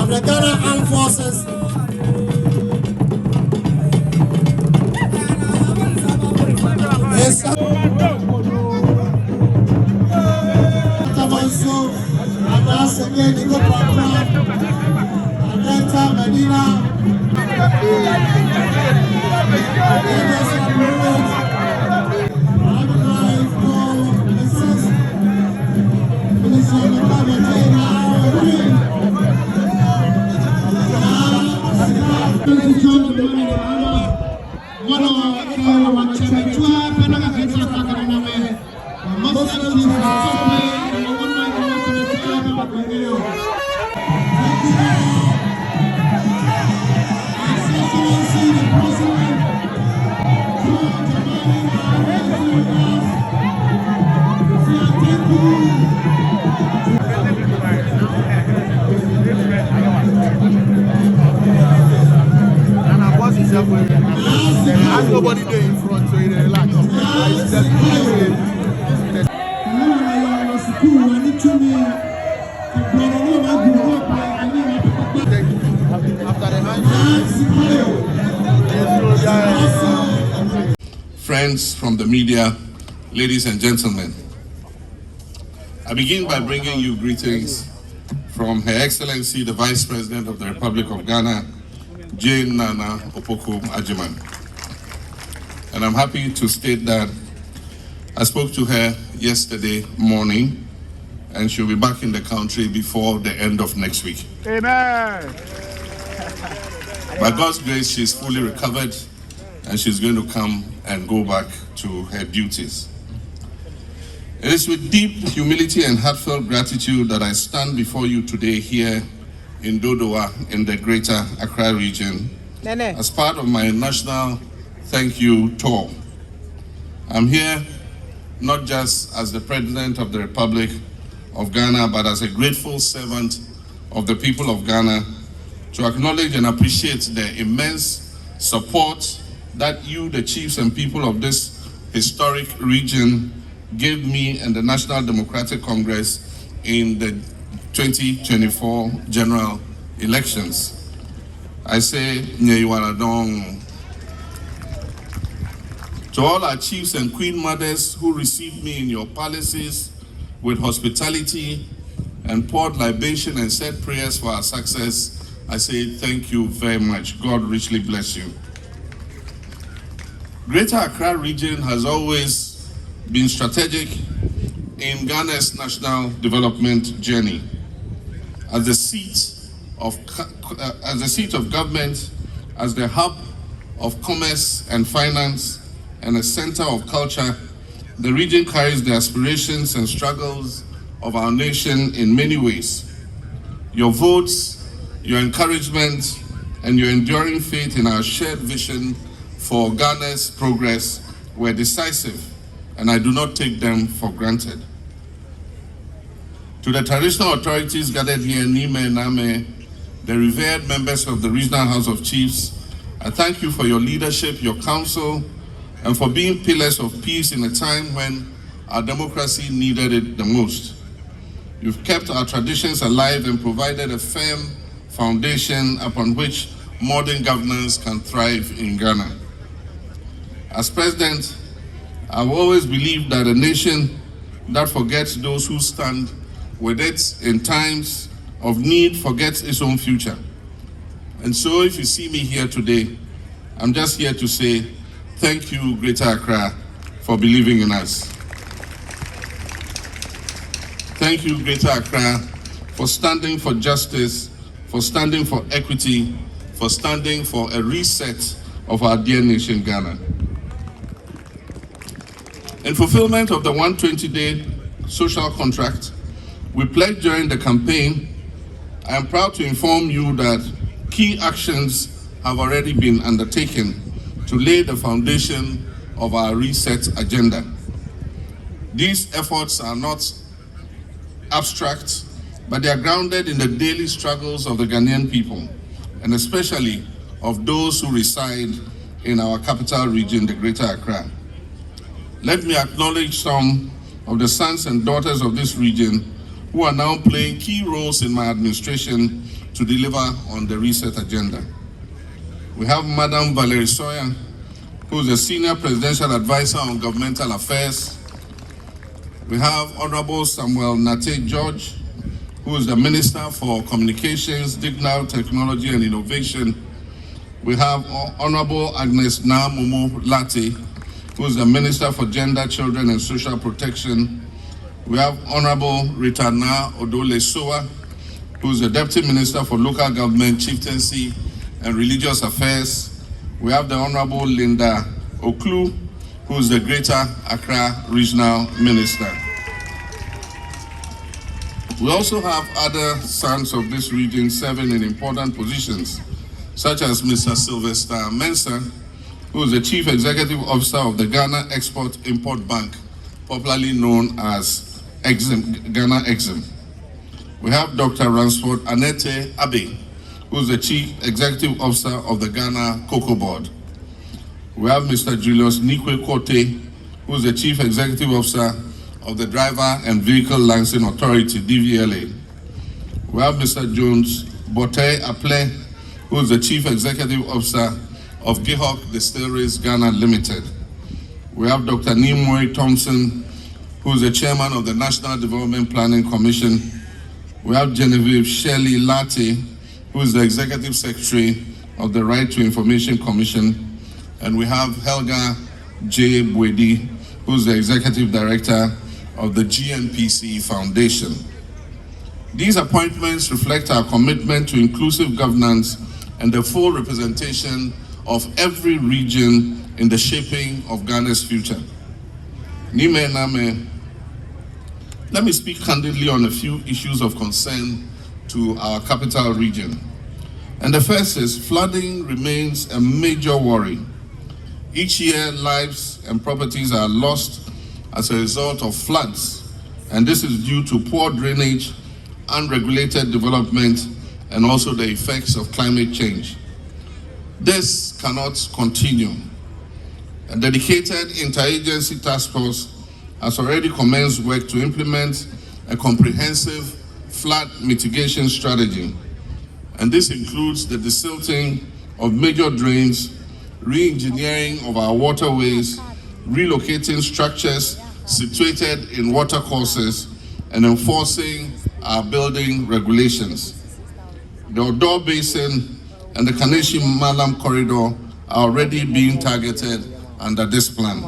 the Ghana Armed Forces. There's nobody there in front, so you relax. Friends from the media, ladies and gentlemen, I begin by bringing you greetings from Her Excellency the Vice President of the Republic of Ghana, Jane Naana Opoku Ajiman. And I'm happy to state that I spoke to her yesterday morning and she'll be back in the country before the end of next week. Amen. By God's grace, she's fully recovered and she's going to come and go back to her duties. It is with deep humility and heartfelt gratitude that I stand before you today here in Dodowa in the Greater Accra region as part of my national thank you tour. I'm here not just as the President of the Republic of Ghana, but as a grateful servant of the people of Ghana to acknowledge and appreciate the immense support that you, the chiefs and people of this historic region, gave me and the National Democratic Congress in the 2024 general elections. I say, Nyeiwaradong. To all our chiefs and queen mothers who received me in your palaces with hospitality and poured libation and said prayers for our success, I say thank you very much. God richly bless you. Greater Accra region has always been strategic in Ghana's national development journey. As the seat of government, as the hub of commerce and finance, and a center of culture, the region carries the aspirations and struggles of our nation in many ways. Your votes, your encouragement, and your enduring faith in our shared vision for Ghana's progress were decisive, and I do not take them for granted. To the traditional authorities gathered here in Nime and Name, the revered members of the Regional House of Chiefs, I thank you for your leadership, your counsel, and for being pillars of peace in a time when our democracy needed it the most. You've kept our traditions alive and provided a firm foundation upon which modern governance can thrive in Ghana. As president, I've always believed that a nation that forgets those who stand with it in times of need forgets its own future. And so if you see me here today, I'm just here to say, thank you, Greater Accra, for believing in us. Thank you, Greater Accra, for standing for justice, for standing for equity, for standing for a reset of our dear nation, Ghana. In fulfillment of the 120-day social contract we pledged during the campaign, I am proud to inform you that key actions have already been undertaken to lay the foundation of our reset agenda. These efforts are not abstract, but they are grounded in the daily struggles of the Ghanaian people, and especially of those who reside in our capital region, the Greater Accra. Let me acknowledge some of the sons and daughters of this region who are now playing key roles in my administration to deliver on the reset agenda. We have Madam Valerie Sawyer, who is the Senior Presidential Advisor on Governmental Affairs. We have Honorable Samuel Nate George, who is the Minister for Communications, Digital Technology and Innovation. We have Honorable Agnes Namumo Lati, who is the Minister for Gender, Children and Social Protection. We have Honorable Rita Na Odole Soa, who is the Deputy Minister for Local Government, Chieftaincy and Religious Affairs. We have the Honorable Linda Oklu, who is the Greater Accra Regional Minister. We also have other sons of this region serving in important positions, such as Mr. Sylvester Mensah, who is the Chief Executive Officer of the Ghana Export-Import Bank, popularly known as Ghana Exim. We have Dr. Ransford Anete Abe, who is the Chief Executive Officer of the Ghana Cocoa Board. We have Mr. Julius Nikwe Kote, who is the Chief Executive Officer of the Driver and Vehicle Licensing Authority, DVLA. We have Mr. Jones Bote Aple, who is the Chief Executive Officer of Gihok Distilleries Ghana Limited. We have Dr. Nimoy Thompson, who is the Chairman of the National Development Planning Commission. We have Genevieve Shelley Lati, who is the Executive Secretary of the Right to Information Commission. And we have Helga J. Bwedi, who is the Executive Director of the GNPC Foundation. These appointments reflect our commitment to inclusive governance and the full representation of every region in the shaping of Ghana's future. Nime Name, let me speak candidly on a few issues of concern to our capital region. And the first is flooding remains a major worry. Each year, lives and properties are lost as a result of floods, and this is due to poor drainage, unregulated development, and also the effects of climate change. This cannot continue. A dedicated interagency task force has already commenced work to implement a comprehensive flood mitigation strategy, and this includes the desilting of major drains, re-engineering of our waterways, relocating structures situated in watercourses, and enforcing our building regulations. The Dodowa Basin and the Kaneshi-Malam corridor are already being targeted under this plan.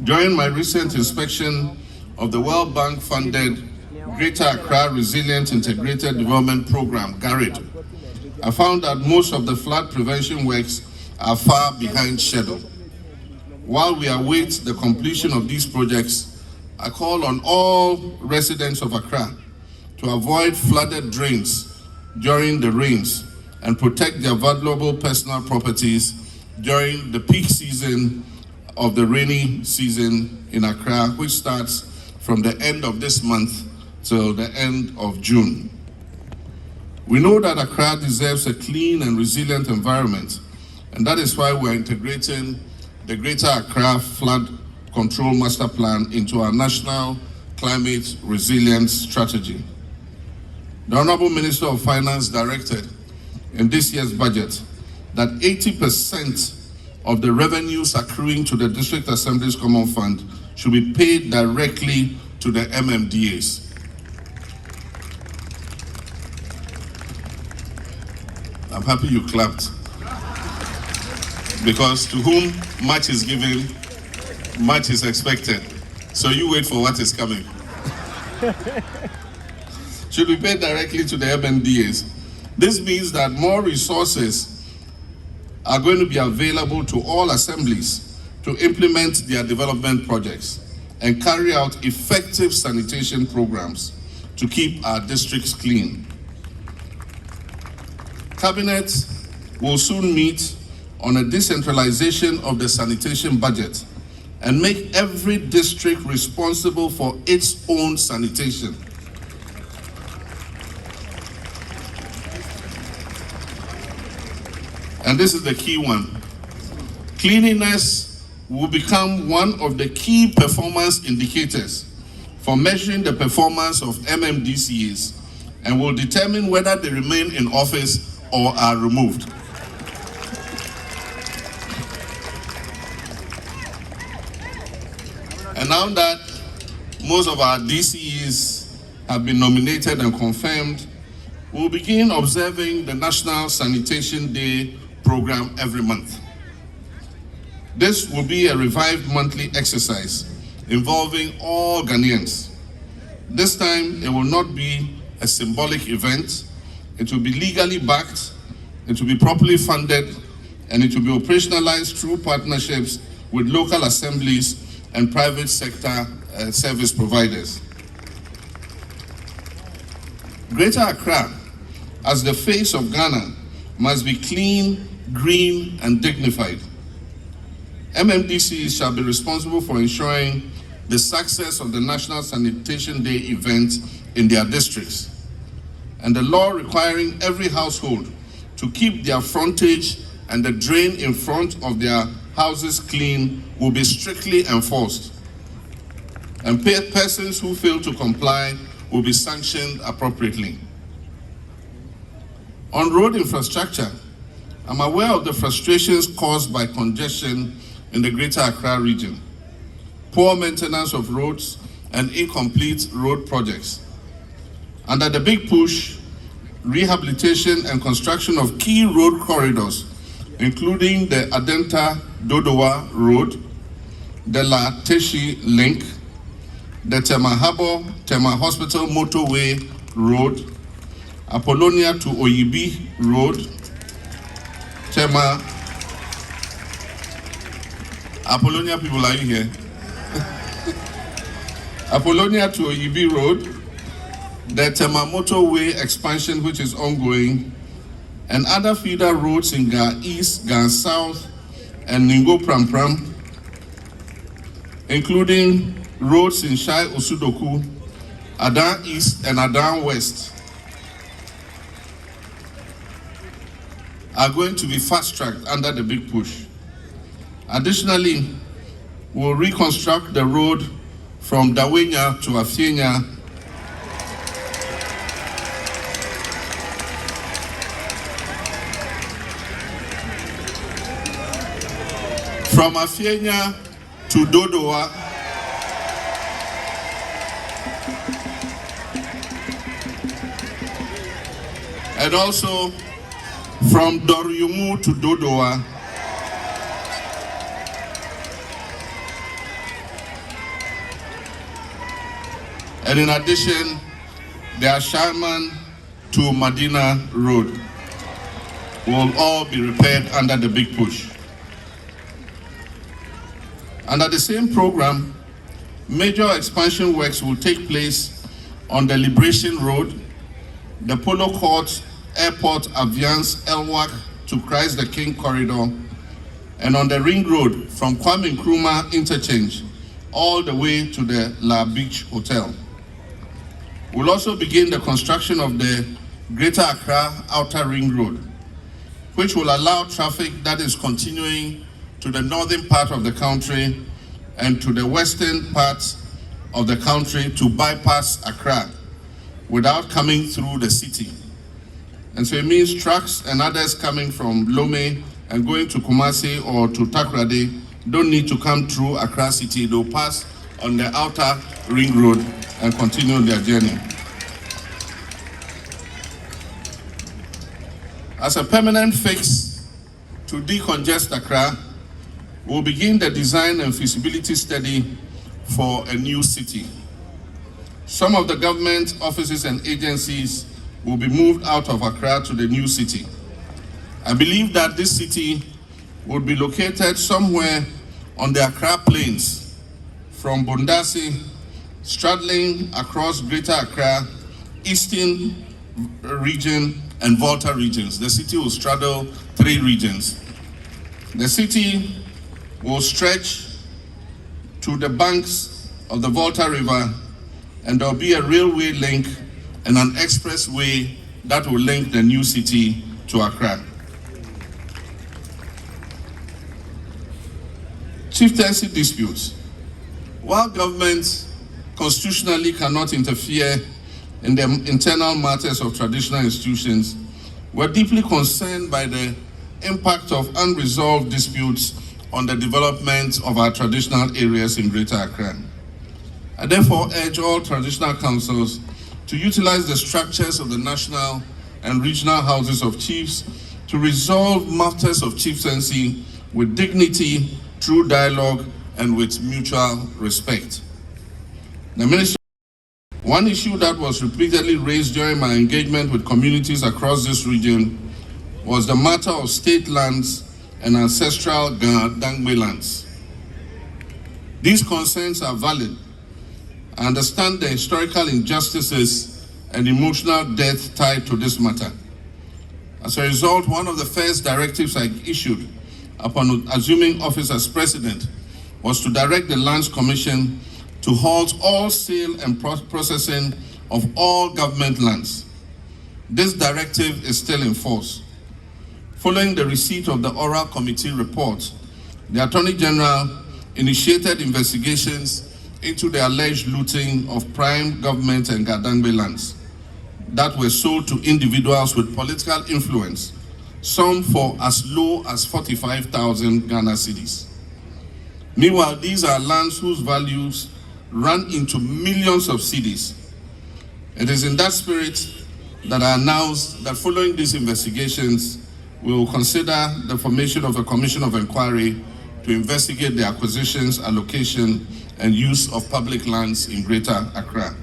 During my recent inspection of the World Bank-funded Greater Accra Resilient Integrated Development Program, GARID, I found that most of the flood prevention works are far behind schedule. While we await the completion of these projects, I call on all residents of Accra to avoid flooded drains during the rains and protect their valuable personal properties during the peak season of the rainy season in Accra, which starts from the end of this month till the end of June. We know that Accra deserves a clean and resilient environment, and that is why we're integrating the Greater Accra Flood Control Master Plan into our National Climate Resilience Strategy. The Honorable Minister of Finance directed in this year's budget that 80% of the revenues accruing to the District Assembly's Common Fund should be paid directly to the MMDAs. I'm happy you clapped, because to whom much is given, much is expected. So you wait for what is coming. Should be paid directly to the MMDAs. This means that more resources are going to be available to all assemblies to implement their development projects and carry out effective sanitation programs to keep our districts clean. Cabinet will soon meet on a decentralization of the sanitation budget and make every district responsible for its own sanitation. And this is the key one. Cleanliness will become one of the key performance indicators for measuring the performance of MMDCs and will determine whether they remain in office or are removed. And now that most of our DCEs have been nominated and confirmed, we'll begin observing the National Sanitation Day program every month. This will be a revived monthly exercise involving all Ghanaians. This time, it will not be a symbolic event. It will be legally backed, it will be properly funded, and it will be operationalized through partnerships with local assemblies and private sector service providers. Greater Accra, as the face of Ghana, must be clean, green, and dignified. MMDCs shall be responsible for ensuring the success of the National Sanitation Day event in their districts. And the law requiring every household to keep their frontage and the drain in front of their houses clean will be strictly enforced. And persons who fail to comply will be sanctioned appropriately. On road infrastructure, I'm aware of the frustrations caused by congestion in the Greater Accra region, poor maintenance of roads, and incomplete road projects. Under the big push, rehabilitation and construction of key road corridors, including the Adenta-Dodowa Road, the La Teshi Link, the Tema Hospital Motorway Road, Apollonia to Oyibi Road, Apollonia people, are you here? Apollonia to Oyibi Road, the Tema Motorway expansion which is ongoing, and other feeder roads in Ga East, Ga South, and Ningo Pram, including roads in Shai Osudoku, Adan East and Adan West, are going to be fast-tracked under the big push. Additionally, we'll reconstruct the road from Dawenya to Afienya, from Afienya to Dodowa, and also from Doryumu to Dodowa, and in addition, the Ashaman to Medina Road will all be repaired under the big push. Under the same program, major expansion works will take place on the Liberation Road, the Polo Court, Airport, Aviance, Elwak to Christ the King corridor, and on the Ring Road from Kwame Nkrumah interchange all the way to the La Beach Hotel. We'll also begin the construction of the Greater Accra Outer Ring Road, which will allow traffic that is continuing to the northern part of the country and to the western parts of the country to bypass Accra without coming through the city. And so it means trucks and others coming from Lome and going to Kumasi or to Takoradi don't need to come through Accra city. They'll pass on the outer ring road and continue their journey. As a permanent fix to decongest Accra, we'll begin the design and feasibility study for a new city. Some of the government offices and agencies will be moved out of Accra to the new city. I believe that this city would be located somewhere on the Accra Plains, from Bondasi, straddling across Greater Accra, Eastern region, and Volta regions. The city will straddle 3 regions. The city will stretch to the banks of the Volta River, and there will be a railway link and an expressway that will link the new city to Accra. Chieftaincy disputes. While governments constitutionally cannot interfere in the internal matters of traditional institutions, we're deeply concerned by the impact of unresolved disputes on the development of our traditional areas in Greater Accra. I therefore urge all traditional councils to utilize the structures of the national and regional houses of chiefs to resolve matters of chieftaincy with dignity, through dialogue, and with mutual respect. The ministry, one issue that was repeatedly raised during my engagement with communities across this region was the matter of state lands and ancestral Dangme lands. These concerns are valid. I understand the historical injustices and emotional death tied to this matter. As a result, one of the first directives I issued upon assuming office as president was to direct the Lands Commission to halt all sale and processing of all government lands. This directive is still in force. Following the receipt of the oral committee report, the Attorney General initiated investigations into the alleged looting of prime government and Gadangbe lands that were sold to individuals with political influence, some for as low as 45,000 Ghana cedis. Meanwhile, these are lands whose values run into millions of cedis. It is in that spirit that I announced that following these investigations, we will consider the formation of a commission of inquiry to investigate the acquisitions, allocation, and use of public lands in Greater Accra.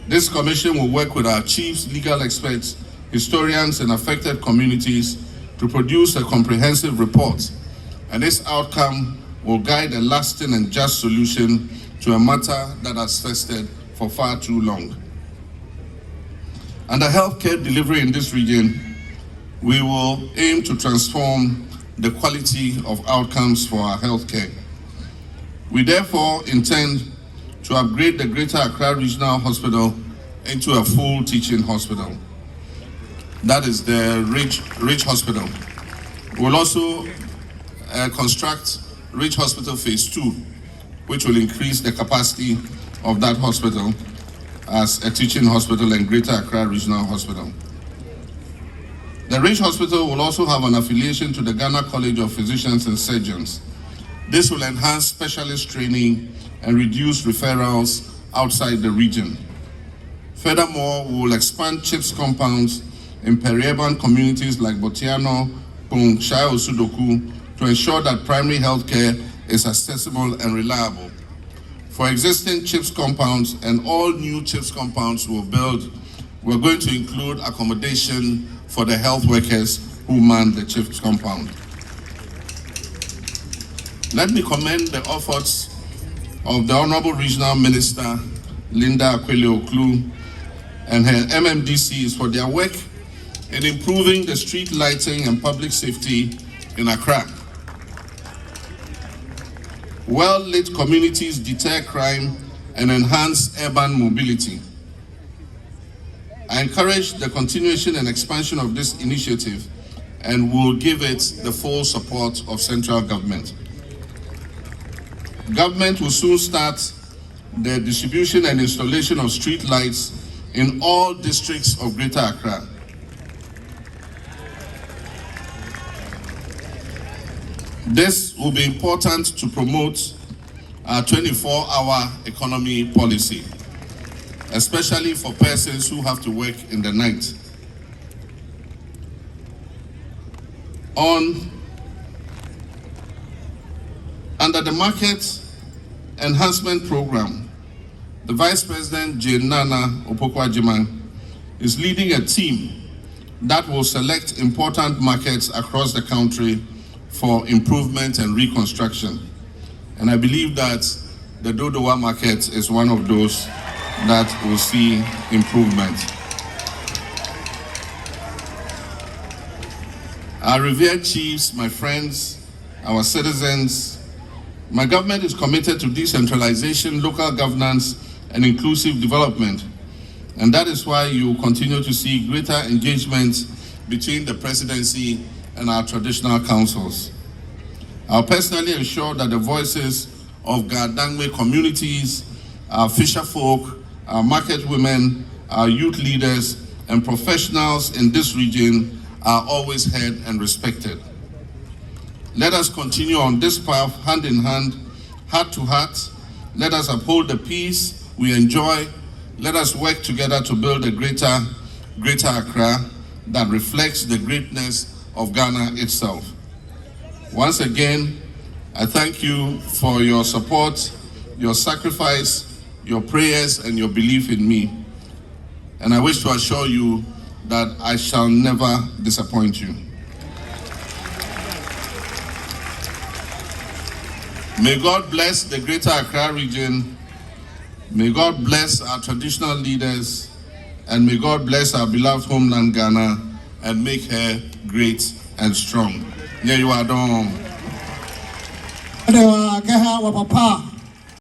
This commission will work with our chiefs, legal experts, historians, and affected communities to produce a comprehensive report, and this outcome will guide a lasting and just solution to a matter that has festered for far too long. Under healthcare delivery in this region, we will aim to transform the quality of outcomes for our healthcare. We therefore intend to upgrade the Greater Accra Regional Hospital into a full teaching hospital. That is the Ridge Hospital. We'll also construct Ridge Hospital Phase 2, which will increase the capacity of that hospital as a teaching hospital and Greater Accra Regional Hospital. The Ridge Hospital will also have an affiliation to the Ghana College of Physicians and Surgeons. This will enhance specialist training and reduce referrals outside the region. Furthermore, we will expand CHIPS compounds in peri-urban communities like Botiano, Pung, Shai Osudoku to ensure that primary health care is accessible and reliable. For existing CHIPS compounds and all new CHIPS compounds we'll build, we're going to include accommodation for the health workers who man the CHIPS compound. Let me commend the efforts of the Honorable Regional Minister, Linda Akwele-Oklu, and her MMDCs for their work in improving the street lighting and public safety in Accra. Well-lit communities deter crime and enhance urban mobility. I encourage the continuation and expansion of this initiative and will give it the full support of central government. Government will soon start the distribution and installation of street lights in all districts of Greater Accra. This will be important to promote our 24-hour economy policy, especially for persons who have to work in the night. Under the Market Enhancement Program, the Vice President, Naana is leading a team that will select important markets across the country for improvement and reconstruction. And I believe that the Dodowa market is one of those that will see improvement. Our revered chiefs, my friends, our citizens, my government is committed to decentralization, local governance, and inclusive development. And that is why you will continue to see greater engagement between the presidency and our traditional councils. I'll personally ensure that the voices of Gadangme communities our fisher folk, our market women, our youth leaders, and professionals in this region are always heard and respected. Let us continue on this path hand in hand, heart to heart. Let us uphold the peace we enjoy. Let us work together to build a greater Accra that reflects the greatness of Ghana itself. Once again, I thank you for your support, your sacrifice, your prayers, and your belief in me. And I wish to assure you that I shall never disappoint you. May God bless the greater Accra region. May God bless our traditional leaders. And may God bless our beloved homeland Ghana and make her great and strong. Here you are, Dom.